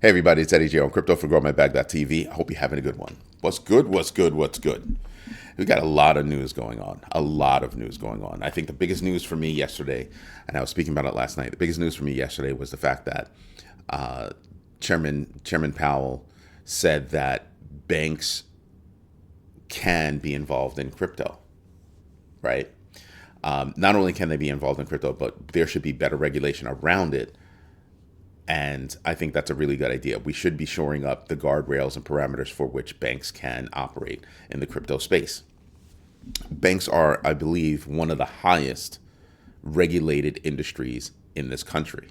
Hey everybody, it's Eddie J on Crypto for GrowMyBag.tv. I hope you're having a good one. What's good? What's good? What's good? We got a lot of news going on. I think the biggest news for me yesterday, and I was speaking about it last night, the biggest news for me yesterday was the fact that Chairman Powell said that banks can be involved in crypto, right? Not only can they be involved in crypto, but there should be better regulation around it. And I think that's a really good idea. We should be shoring up the guardrails and parameters for which banks can operate in the crypto space. Banks are, I believe, one of the highest regulated industries in this country.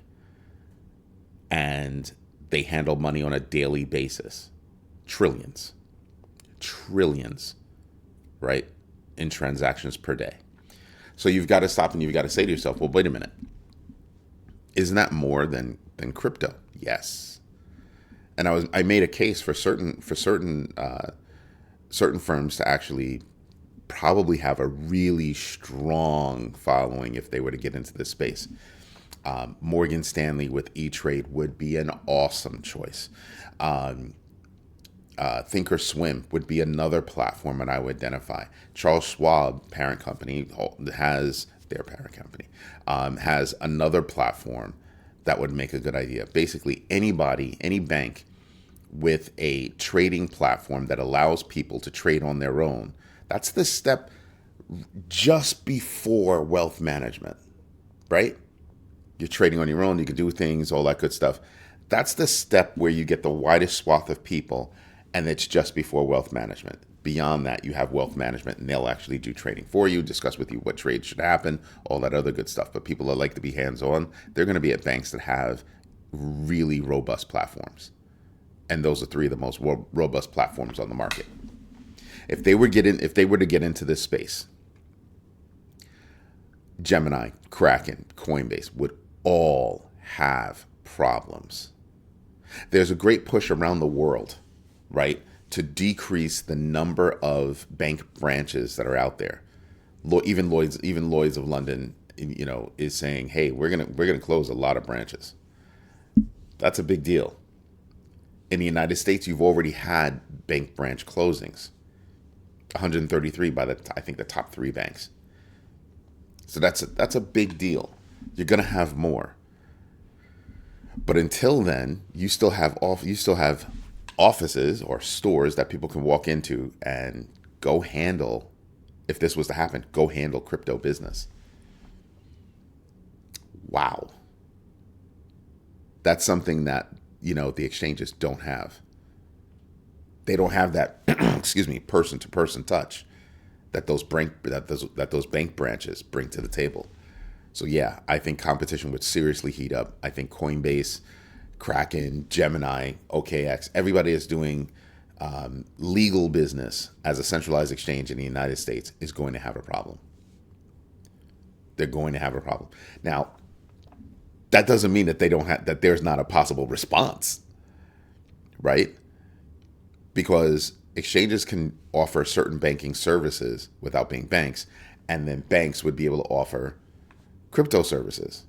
And they handle money on a daily basis. Trillions, right, in transactions per day. So you've got to stop and you've got to say to yourself, well, wait a minute. Isn't that more than crypto? Yes. And I made a case for certain firms to actually probably have a really strong following if they were to get into this space. Morgan Stanley with E-Trade would be an awesome choice. Thinkorswim would be another platform that I would identify. Charles Schwab, parent company, has another platform that would make a good idea. Basically, any bank with a trading platform that allows people to trade on their own, that's the step just before wealth management, right? You're trading on your own, you can do things, all that good stuff. That's the step where you get the widest swath of people, and it's just before wealth management. Beyond that, you have wealth management, and they'll actually do trading for you, discuss with you what trades should happen, all that other good stuff. But people that like to be hands-on, they're going to be at banks that have really robust platforms. And those are three of the most robust platforms on the market. If they were to get into this space, Gemini, Kraken, Coinbase would all have problems. There's a great push around the world, right, to decrease the number of bank branches that are out there. Even Lloyd's of London, is saying, hey, we're gonna close a lot of branches. That's a big deal. In the United States, you've already had bank branch closings, 133 by the top three banks. So that's a big deal. You're gonna have more. But until then, you still have offices or stores that people can walk into and go handle, if this was to happen, go handle crypto business. Wow. That's something that, the exchanges don't have. They don't have that, person-to-person touch that those bank branches bring to the table. So yeah, I think competition would seriously heat up. I think Coinbase, Kraken, Gemini, OKX, everybody is doing legal business as a centralized exchange in the United States is going to have a problem. They're going to have a problem. Now, that doesn't mean that that there's not a possible response, right? Because exchanges can offer certain banking services without being banks, and then banks would be able to offer crypto services.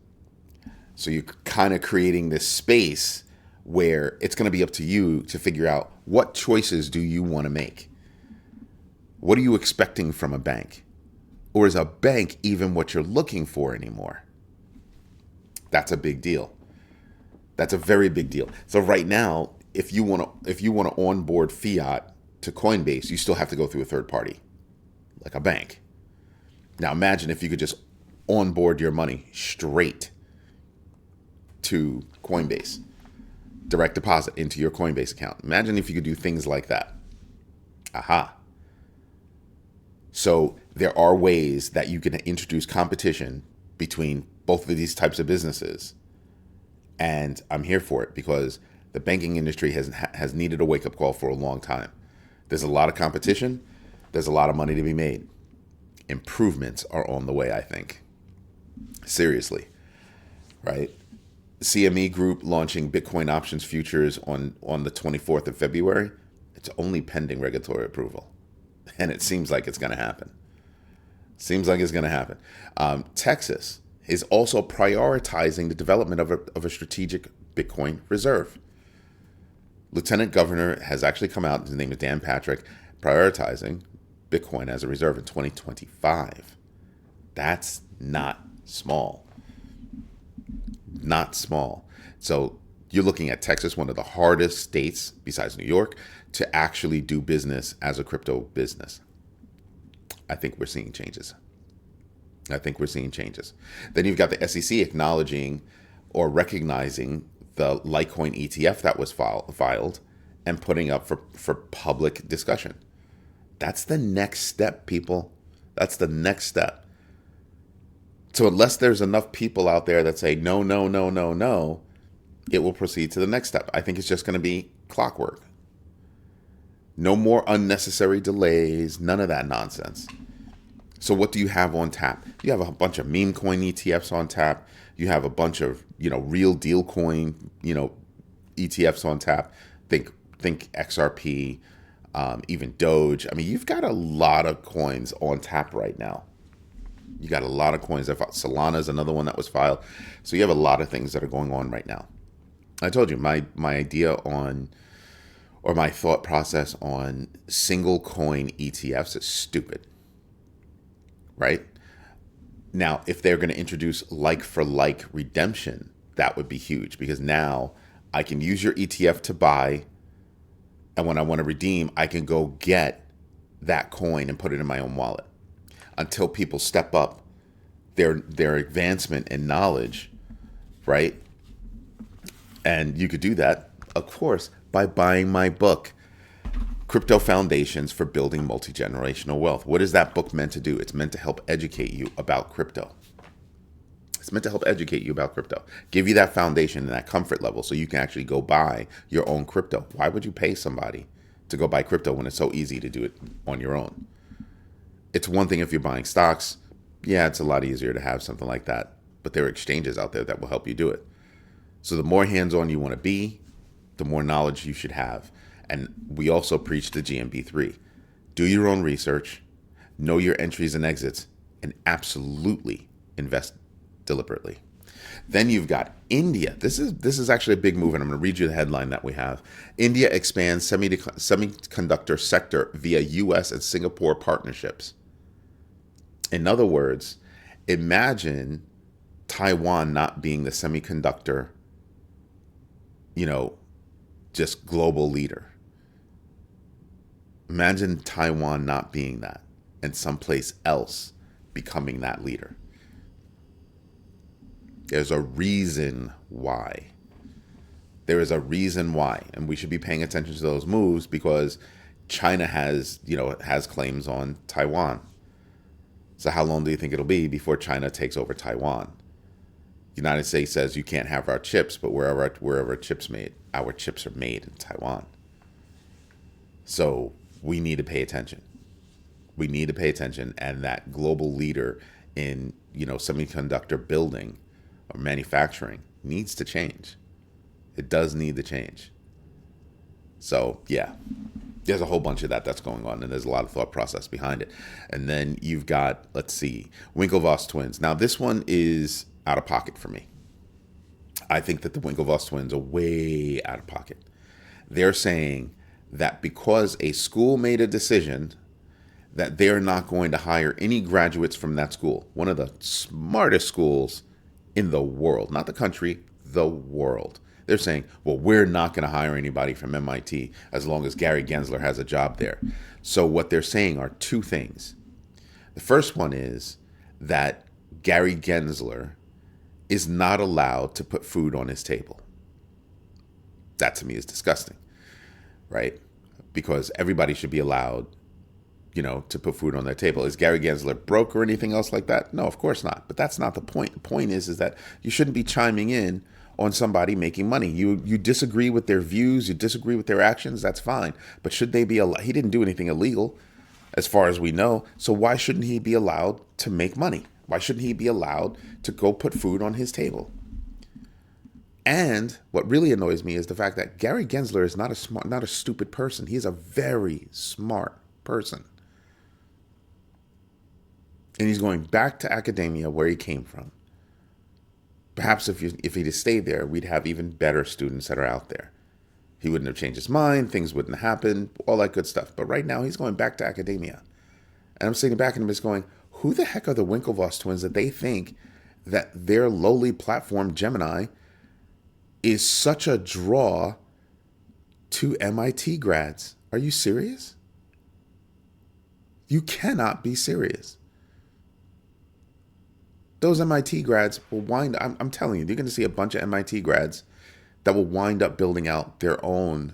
So you're kind of creating this space where it's going to be up to you to figure out what choices do you want to make? What are you expecting from a bank? Or is a bank even what you're looking for anymore? That's a big deal. That's a very big deal. So right now, if you want to onboard fiat to Coinbase, you still have to go through a third party, like a bank. Now imagine if you could just onboard your money straight to Coinbase, direct deposit into your Coinbase account. Imagine if you could do things like that. Aha. So there are ways that you can introduce competition between both of these types of businesses. And I'm here for it because the banking industry has needed a wake-up call for a long time. There's a lot of competition. There's a lot of money to be made. Improvements are on the way, I think. Seriously, right? CME Group launching Bitcoin options futures on the 24th of February. It's only pending regulatory approval. And it seems like it's going to happen. Texas is also prioritizing the development of a strategic Bitcoin reserve. Lieutenant Governor has actually come out, his name is Dan Patrick, prioritizing Bitcoin as a reserve in 2025. That's not small. Not small. So you're looking at Texas, one of the hardest states besides New York, to actually do business as a crypto business. I think we're seeing changes. Then you've got the SEC acknowledging or recognizing the Litecoin ETF that was filed and putting up for public discussion. That's the next step, people. That's the next step. So unless there's enough people out there that say no, no, no, no, no, it will proceed to the next step. I think it's just going to be clockwork. No more unnecessary delays, none of that nonsense. So what do you have on tap? You have a bunch of meme coin ETFs on tap. You have a bunch of, real deal coin, ETFs on tap. Think XRP, even Doge. I mean, you've got a lot of coins on tap right now. You got a lot of coins. Solana is another one that was filed. So you have a lot of things that are going on right now. I told you my idea on, or my thought process on single coin ETFs is stupid. Right? Now, if they're going to introduce like for like redemption, that would be huge, because now I can use your ETF to buy, and when I want to redeem, I can go get that coin and put it in my own wallet. Until people step up their advancement in knowledge, right? And you could do that, of course, by buying my book, Crypto Foundations for Building Multi-Generational Wealth. What is that book meant to do? It's meant to help educate you about crypto. Give you that foundation and that comfort level so you can actually go buy your own crypto. Why would you pay somebody to go buy crypto when it's so easy to do it on your own? It's one thing if you're buying stocks. Yeah, it's a lot easier to have something like that. But there are exchanges out there that will help you do it. So the more hands-on you want to be, the more knowledge you should have. And we also preach the GMB3. Do your own research, know your entries and exits, and absolutely invest deliberately. Then you've got India. This is actually a big move, and I'm going to read you the headline that we have. India expands semiconductor sector via U.S. and Singapore partnerships. In other words, imagine Taiwan not being the semiconductor, just global leader. Imagine Taiwan not being that and someplace else becoming that leader. There's a reason why. There is a reason why. And we should be paying attention to those moves because China has claims on Taiwan. So how long do you think it'll be before China takes over Taiwan? The United States says you can't have our chips, but wherever chips made, our chips are made in Taiwan. So we need to pay attention. And that global leader in, semiconductor building or manufacturing needs to change. It does need to change. So yeah, there's a whole bunch of that's going on, and there's a lot of thought process behind it. And then you've got, Winklevoss twins. Now this one is out of pocket for me. I think that the Winklevoss twins are way out of pocket. They're saying that because a school made a decision that they're not going to hire any graduates from that school, one of the smartest schools in the world, not the country, the world. They're saying, well, we're not going to hire anybody from MIT as long as Gary Gensler has a job there. So what they're saying are two things. The first one is that Gary Gensler is not allowed to put food on his table. That to me is disgusting, right? Because everybody should be allowed, to put food on their table. Is Gary Gensler broke or anything else like that? No, of course not. But that's not the point. The point is that you shouldn't be chiming in on somebody making money. You disagree with their views, you disagree with their actions, that's fine. But should they be allowed? He didn't do anything illegal as far as we know. So why shouldn't he be allowed to make money? Why shouldn't he be allowed to go put food on his table? And what really annoys me is the fact that Gary Gensler is not a stupid person. He is a very smart person. And he's going back to academia where he came from. Perhaps if he'd have stayed there, we'd have even better students that are out there. He wouldn't have changed his mind. Things wouldn't happen. All that good stuff. But right now, he's going back to academia. And I'm sitting back and I'm just going, who the heck are the Winklevoss twins that they think that their lowly platform, Gemini, is such a draw to MIT grads? Are you serious? You cannot be serious. Those MIT grads will wind up, I'm telling you, you're going to see a bunch of MIT grads that will wind up building out their own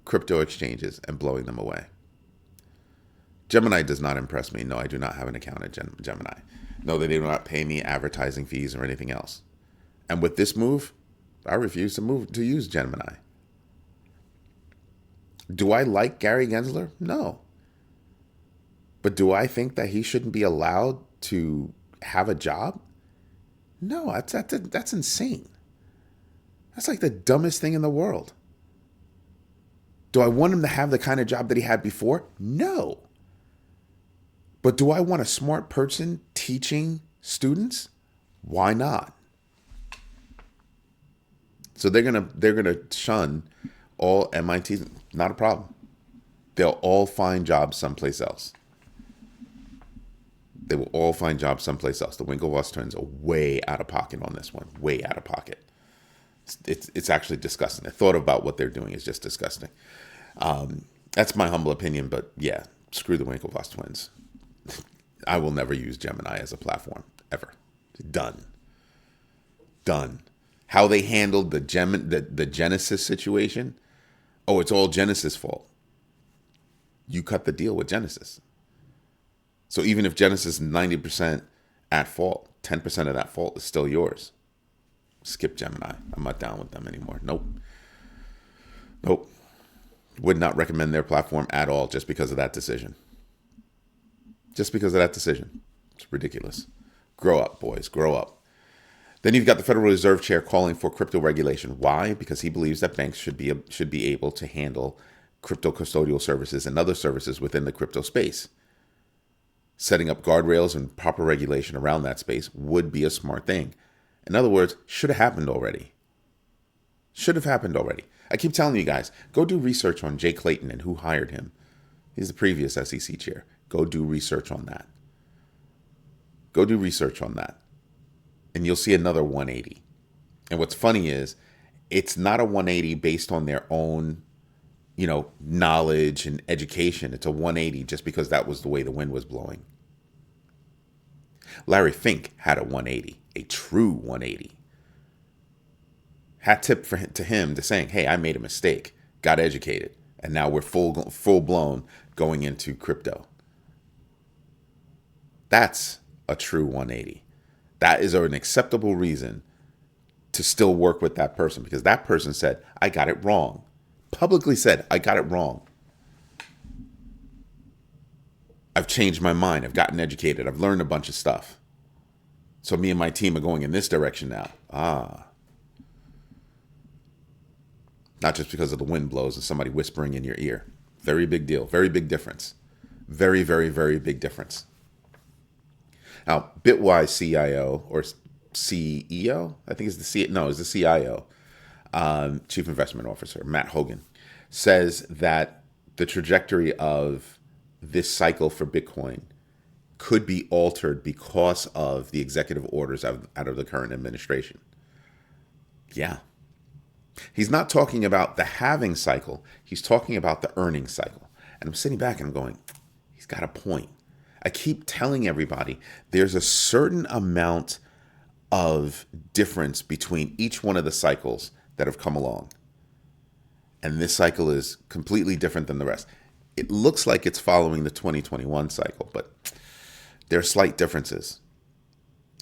crypto exchanges and blowing them away. Gemini does not impress me. No, I do not have an account at Gemini. No, they do not pay me advertising fees or anything else. And with this move, I refuse to use Gemini. Do I like Gary Gensler? No. But do I think that he shouldn't be allowed to have a job? No, that's insane. That's like the dumbest thing in the world. Do I want him to have the kind of job that he had before? No. But do I want a smart person teaching students? Why not? So they're gonna shun all MIT. Not a problem. They'll all find jobs someplace else. They will all find jobs someplace else. The Winklevoss twins are way out of pocket on this one. Way out of pocket. It's actually disgusting. The thought about what they're doing is just disgusting. That's my humble opinion, but yeah, screw the Winklevoss twins. I will never use Gemini as a platform, ever. Done. How they handled the Genesis situation, oh, it's all Genesis' fault. You cut the deal with Genesis. So even if Genesis is 90% at fault, 10% of that fault is still yours. Skip Gemini. I'm not down with them anymore. Nope. Would not recommend their platform at all just because of that decision. It's ridiculous. Grow up, boys. Grow up. Then you've got the Federal Reserve Chair calling for crypto regulation. Why? Because he believes that banks should be able to handle crypto custodial services and other services within the crypto space. Setting up guardrails and proper regulation around that space would be a smart thing. In other words, should have happened already. I keep telling you guys, go do research on Jay Clayton and who hired him. He's the previous SEC chair. Go do research on that. And you'll see another 180. And what's funny is, it's not a 180 based on their own, knowledge and education. It's a 180 just because that was the way the wind was blowing. Larry Fink had a 180, a true 180. Hat tip to him to saying, hey, I made a mistake, got educated, and now we're full blown going into crypto. That's a true 180. That is an acceptable reason to still work with that person, because that person said, I got it wrong. Publicly said, I got it wrong. I've changed my mind. I've gotten educated. I've learned a bunch of stuff. So me and my team are going in this direction now. Not just because of the wind blows and somebody whispering in your ear. Very big deal. Very big difference. Very, very, very big difference. Now, Bitwise CIO or CEO, I think it's the CIO, Chief Investment Officer, Matt Hogan, says that the trajectory of this cycle for Bitcoin could be altered because of the executive orders out of the current administration. Yeah. He's not talking about the halving cycle. He's talking about the earning cycle. And I'm sitting back and I'm going, he's got a point. I keep telling everybody there's a certain amount of difference between each one of the cycles that have come along. And this cycle is completely different than the rest. It looks like it's following the 2021 cycle, but there are slight differences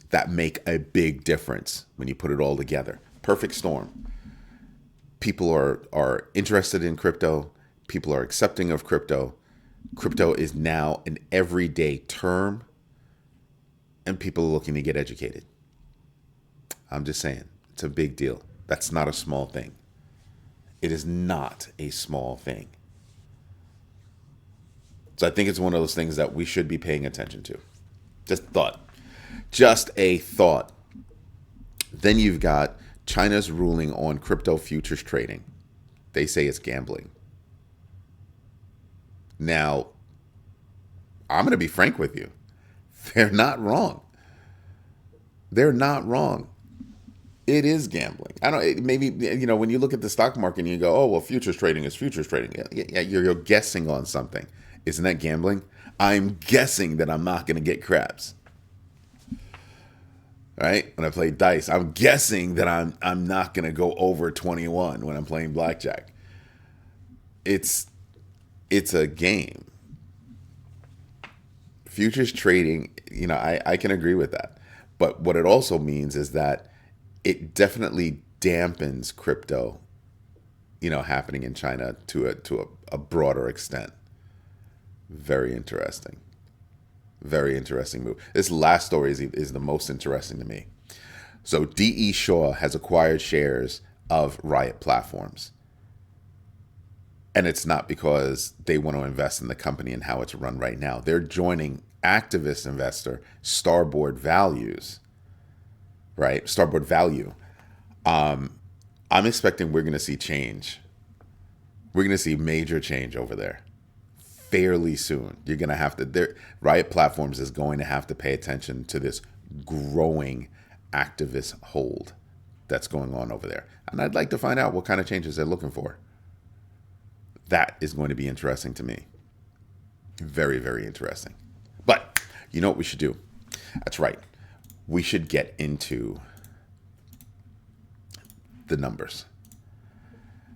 that make a big difference when you put it all together. Perfect storm. People are interested in crypto. People are accepting of crypto. Crypto is now an everyday term, and people are looking to get educated. I'm just saying, it's a big deal. That's not a small thing. It is not a small thing. So I think it's one of those things that we should be paying attention to. Just a thought. Then you've got China's ruling on crypto futures trading. They say it's gambling. Now, I'm going to be frank with you. They're not wrong. They're not wrong. It is gambling. I don't. Maybe when you look at the stock market and you go, "Oh, well, futures trading is futures trading." Yeah, you're guessing on something. Isn't that gambling? I'm guessing that I'm not going to get craps. Right? When I play dice, I'm guessing that I'm not going to go over 21 when I'm playing blackjack. It's a game. Futures trading, I can agree with that. But what it also means is that it definitely dampens crypto, happening in China to a broader extent. Very interesting. Very interesting move. This last story is the most interesting to me. So D.E. Shaw has acquired shares of Riot Platforms. And it's not because they want to invest in the company and how it's run right now. They're joining activist investor Starboard Values, right? Starboard Value. I'm expecting we're going to see change. We're going to see major change over there fairly soon. You're going to have to, Riot Platforms is going to have to pay attention to this growing activist hold that's going on over there. And I'd like to find out what kind of changes they're looking for. That is going to be interesting to me. Very, very interesting. But you know what we should do? That's right. We should get into the numbers.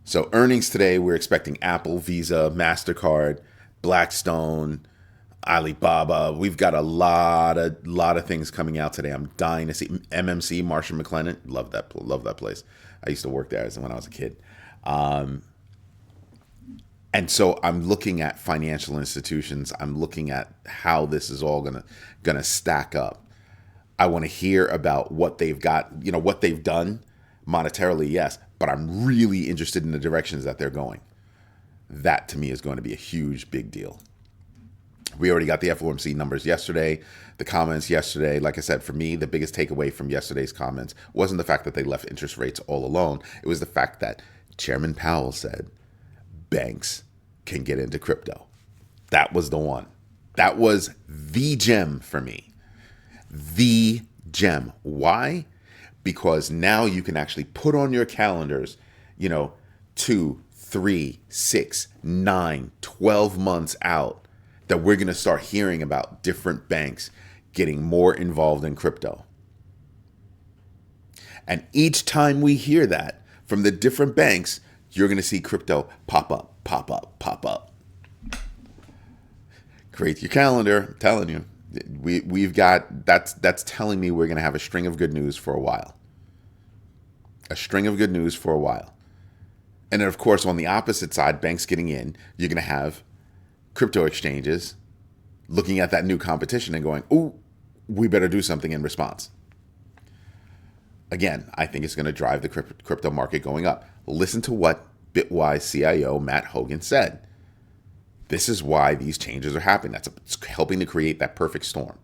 So earnings today, we're expecting Apple, Visa, MasterCard, Blackstone, Alibaba. We've got a lot of things coming out today. I'm dying to see MMC, Marshall McLennan. Love that place. I used to work there when I was a kid. And so I'm looking at financial institutions. I'm looking at how this is all gonna stack up. I want to hear about what they've got, what they've done monetarily, yes, but I'm really interested in the directions that they're going. That to me is going to be a huge, big deal. We already got the FOMC numbers yesterday, the comments yesterday. Like I said, for me, the biggest takeaway from yesterday's comments wasn't the fact that they left interest rates all alone. It was the fact that Chairman Powell said banks can get into crypto. That was the one. That was the gem for me. The gem. Why? Because now you can actually put on your calendars, 2, 3, 6, 9, 12 months out that we're going to start hearing about different banks getting more involved in crypto. And each time we hear that from the different banks, you're going to see crypto pop up, pop up, pop up. Create your calendar. I'm telling you, we've got, that's telling me we're going to have a string of good news for a while. A string of good news for a while. And then, of course, on the opposite side, banks getting in, you're going to have crypto exchanges looking at that new competition and going, ooh, we better do something in response. Again, I think it's going to drive the crypto market going up. Listen to what Bitwise CIO Matt Hogan said. This is why these changes are happening. It's helping to create that perfect storm.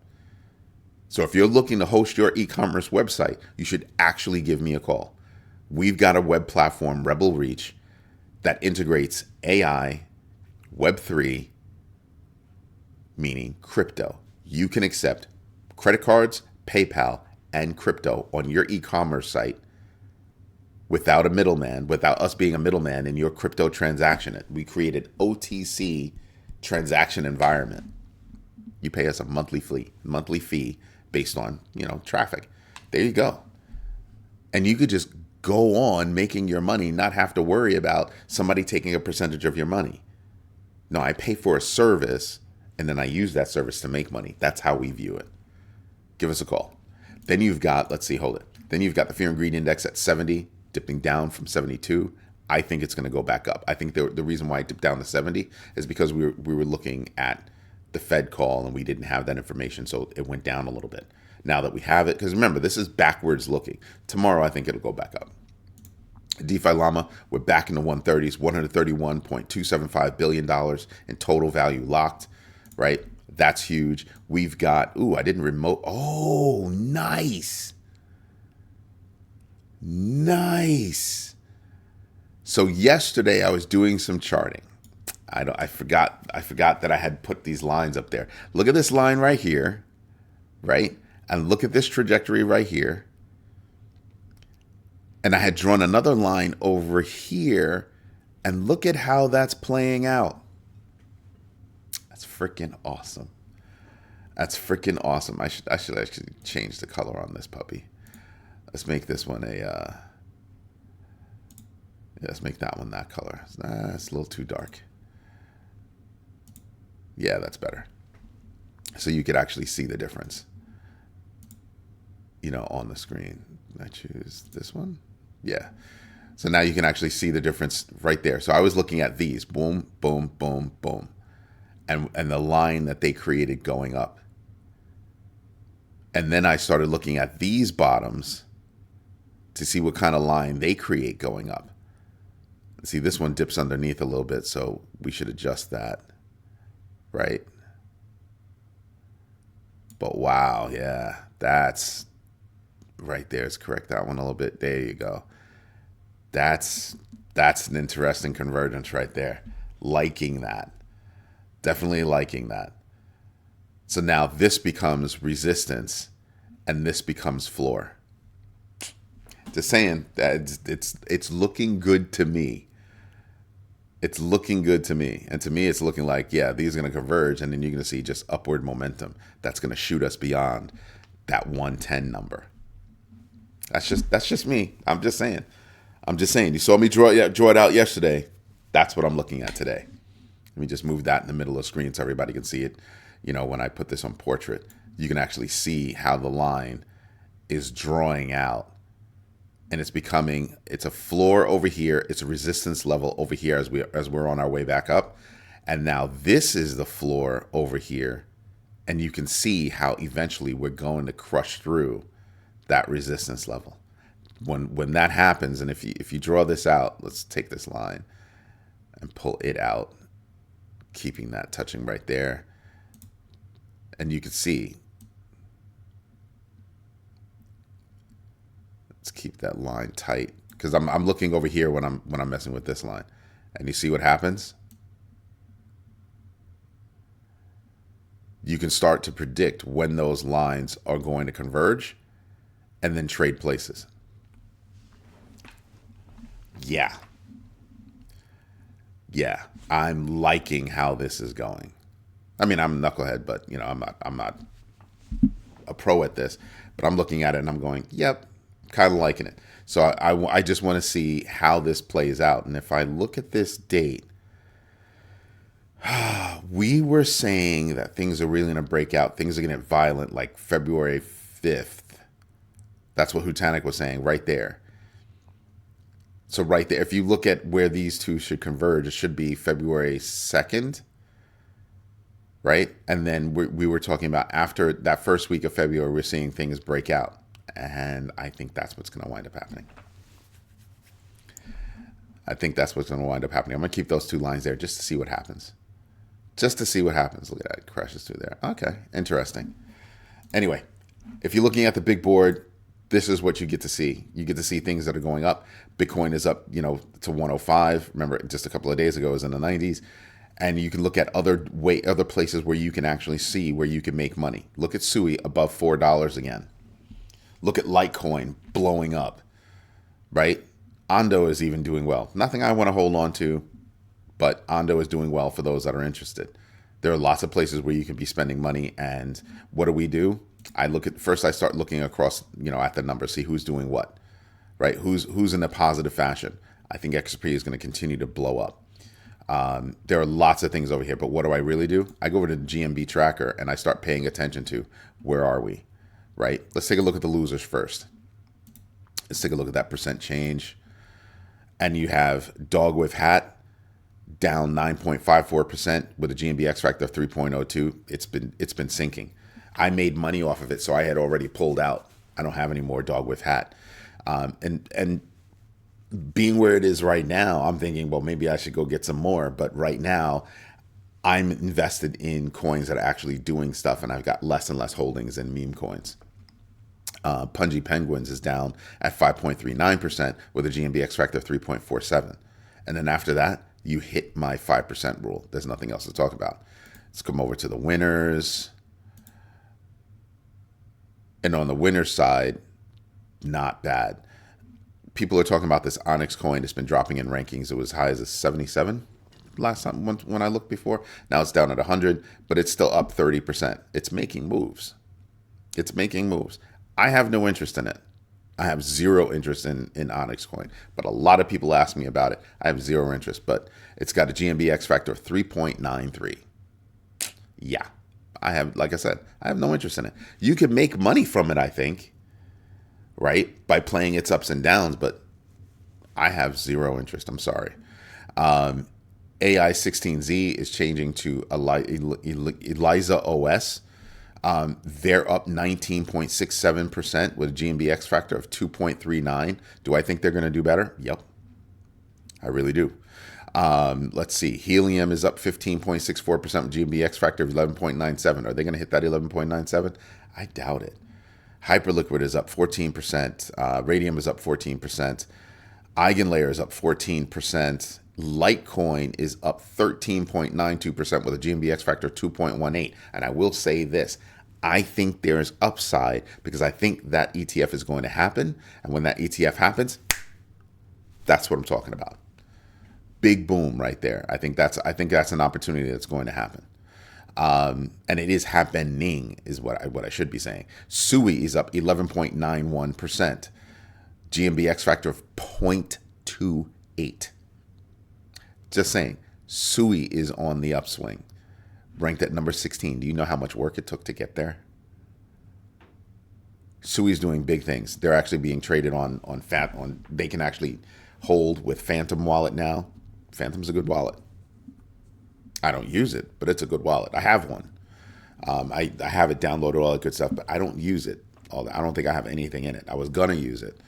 So if you're looking to host your e-commerce website, you should actually give me a call. We've got a web platform, Rebel Reach, that integrates AI, Web3, meaning crypto. You can accept credit cards, PayPal, and crypto on your e-commerce site without a middleman, without us being a middleman in your crypto transaction. We created OTC transaction environment. You pay us a monthly fee based on, traffic. There you go. And you could just go on making your money, not have to worry about somebody taking a percentage of your money. No, I pay for a service and then I use that service to make money. That's how we view it. Give us a call. Then you've got, Then you've got the fear and greed index at 70, dipping down from 72. I think it's going to go back up. I think the reason why it dipped down to 70 is because we were looking at the Fed call and we didn't have that information, so it went down a little bit. Now that we have it, because remember, this is backwards looking. Tomorrow, I think it'll go back up. DeFi Llama, we're back in the 130s, $131.275 billion in total value locked, right? That's huge. We've got, I didn't remote. Oh, nice. Nice. So yesterday I was doing some charting. I forgot that I had put these lines up there. Look at this line right here, right? And look at this trajectory right here. And I had drawn another line over here, and look at how that's playing out. That's freaking awesome. That's freaking awesome. I should actually change the color on this puppy. Let's make this one let's make that one that color. It's a little too dark. Yeah, that's better. So you could actually see the difference, on the screen. I choose this one. Yeah. So now you can actually see the difference right there. So I was looking at these, boom, boom, boom, boom, and the line that they created going up. And then I started looking at these bottoms to see what kind of line they create going up. See, this one dips underneath a little bit, so we should adjust that, right? But wow, yeah, that's right there. Is correct that one a little bit. There you go. That's an interesting convergence right there. Liking that. Definitely liking that. So now this becomes resistance and this becomes floor. Just saying that it's looking good to me. It's looking good to me. And to me, it's looking like, yeah, these are going to converge. And then you're going to see just upward momentum. That's going to shoot us beyond that 110 number. That's just me. I'm just saying. You saw me draw it out yesterday. That's what I'm looking at today. Let me just move that in the middle of the screen so everybody can see it. When I put this on portrait, you can actually see how the line is drawing out. And it's a floor over here. It's a resistance level over here as we're on our way back up. And now this is the floor over here. And you can see how eventually we're going to crush through that resistance level. When that happens, and if you draw this out, let's take this line and pull it out, keeping that touching right there. And you can see, let's keep that line tight, because I'm looking over here when I'm messing with this line, and you see what happens. You can start to predict when those lines are going to converge, and then trade places. Yeah, I'm liking how this is going. I mean, I'm a knucklehead, but I'm not a pro at this. But I'm looking at it and I'm going, yep, kind of liking it. So I just want to see how this plays out. And if I look at this date, we were saying that things are really going to break out. Things are going to get violent like February 5th. That's what Hutanic was saying right there. So right there, if you look at where these two should converge, it should be February 2nd, right? And then we were talking about after that first week of February, we're seeing things break out. And I think that's what's going to wind up happening. I'm going to keep those two lines there just to see what happens. Just to see what happens. Look at that. It crashes through there. Okay. Interesting. Anyway, if you're looking at the big board, this is what you get to see. You get to see things that are going up. Bitcoin is up, to 105. Remember, just a couple of days ago, it was in the 90s. And you can look at other places where you can actually see where you can make money. Look at SUI above $4 again. Look at Litecoin blowing up, right? Ondo is even doing well. Nothing I want to hold on to, but Ondo is doing well for those that are interested. There are lots of places where you can be spending money. And what do? I start looking across, at the numbers, see who's doing what, right? Who's in a positive fashion. I think XRP is going to continue to blow up. There are lots of things over here, but what do I really do? I go over to the GMB tracker and I start paying attention to where are we, right? Let's take a look at the losers first. Let's take a look at that percent change. And you have Dog with Hat down 9.54% with a GMB X factor of 3.02. It's been sinking. I made money off of it, so I had already pulled out. I don't have any more Dog with Hat. And being where it is right now, I'm thinking, well, maybe I should go get some more. But right now, I'm invested in coins that are actually doing stuff, and I've got less and less holdings in meme coins. Pungy Penguins is down at 5.39% with a GMB X factor of 3.47. And then after that, you hit my 5% rule. There's nothing else to talk about. Let's come over to the winners. And on the winner's side, not bad. People are talking about this Onyx coin. It's been dropping in rankings. It was high as a 77 last time when I looked before. Now it's down at 100, but it's still up 30%. It's making moves. It's making moves. I have no interest in it. I have zero interest in Onyx coin, but a lot of people ask me about it. I have zero interest, but it's got a GMBX factor of 3.93. Yeah, I have, like I said, I have no interest in it. You can make money from it, I think, right, by playing its ups and downs, but I have zero interest. I'm sorry. AI16Z is changing to Eliza OS. They're up 19.67% with a GMBX factor of 2.39. Do I think they're going to do better? Yep, I really do. Let's see. Helium is up 15.64% with GMBX factor of 11.97. Are they going to hit that 11.97? I doubt it. Hyperliquid is up 14%. Radium is up 14%. Eigenlayer is up 14%. Litecoin is up 13.92% with a GMBX factor of 2.18. And I will say this. I think there is upside because I think that ETF is going to happen. And when that ETF happens, that's what I'm talking about. Big boom right there. I think that's an opportunity that's going to happen. And it is happening is what I should be saying. SUI is up 11.91%. GMBX factor of 0.28. Just saying, SUI is on the upswing, ranked at number 16. Do you know how much work it took to get there? SUI is doing big things. They're actually being traded on. They can actually hold with Phantom wallet now. Phantom's a good wallet. I don't use it, but it's a good wallet. I have one. I have it downloaded, all that good stuff, but I don't use it. I don't think I have anything in it. I was gonna use it,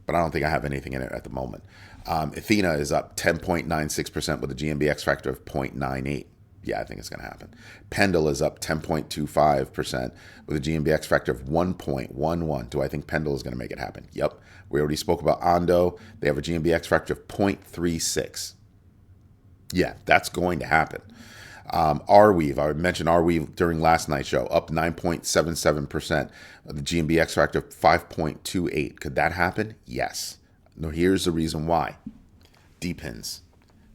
but I don't think I have anything in it at the moment. Athena is up 10.96% with a GMBX factor of 0.98. Yeah, I think it's going to happen. Pendle is up 10.25% with a GMBX factor of 1.11. Do I think Pendle is going to make it happen? Yep. We already spoke about Ondo. They have a GMBX factor of 0.36. Yeah, that's going to happen. Arweave, I mentioned Arweave during last night's show, up 9.77%. The GMBX factor of 5.28. Could that happen? Yes. No, here's the reason why. Deepens.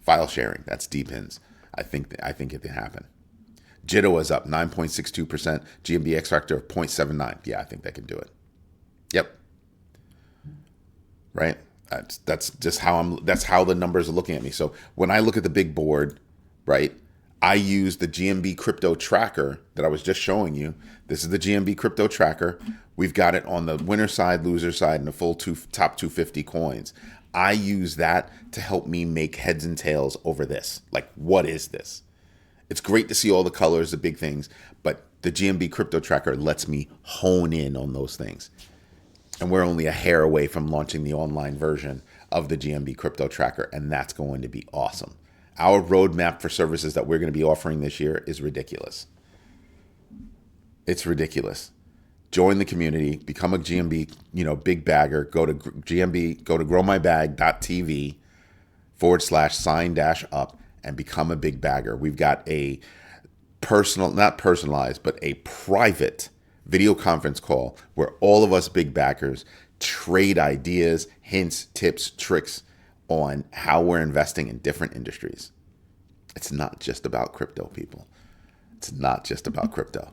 File sharing, that's deepens. I think it can happen. JITO is up 9.62%. GMBX factor of 0.79. Yeah, I think they can do it. Yep. Right? That's just that's how the numbers are looking at me. So when I look at the big board, right, I use the GMB crypto tracker that I was just showing you. This is the GMB crypto tracker. We've got it on the winner side, loser side, and the full top 250 coins. I use that to help me make heads and tails over this. Like, what is this? It's great to see all the colors, the big things, but the GMB crypto tracker lets me hone in on those things. And we're only a hair away from launching the online version of the GMB crypto tracker, and that's going to be awesome. Our roadmap for services that we're going to be offering this year is ridiculous. It's ridiculous. Join the community, become a GMB, big bagger. Go to growmybag.tv/sign-up and become a big bagger. We've got a not personalized, but a private video conference call where all of us big backers trade ideas, hints, tips, tricks on how we're investing in different industries. It's not just about crypto, people. It's not just about crypto.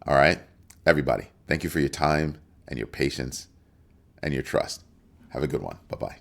All right? Everybody, thank you for your time and your patience and your trust. Have a good one. Bye-bye.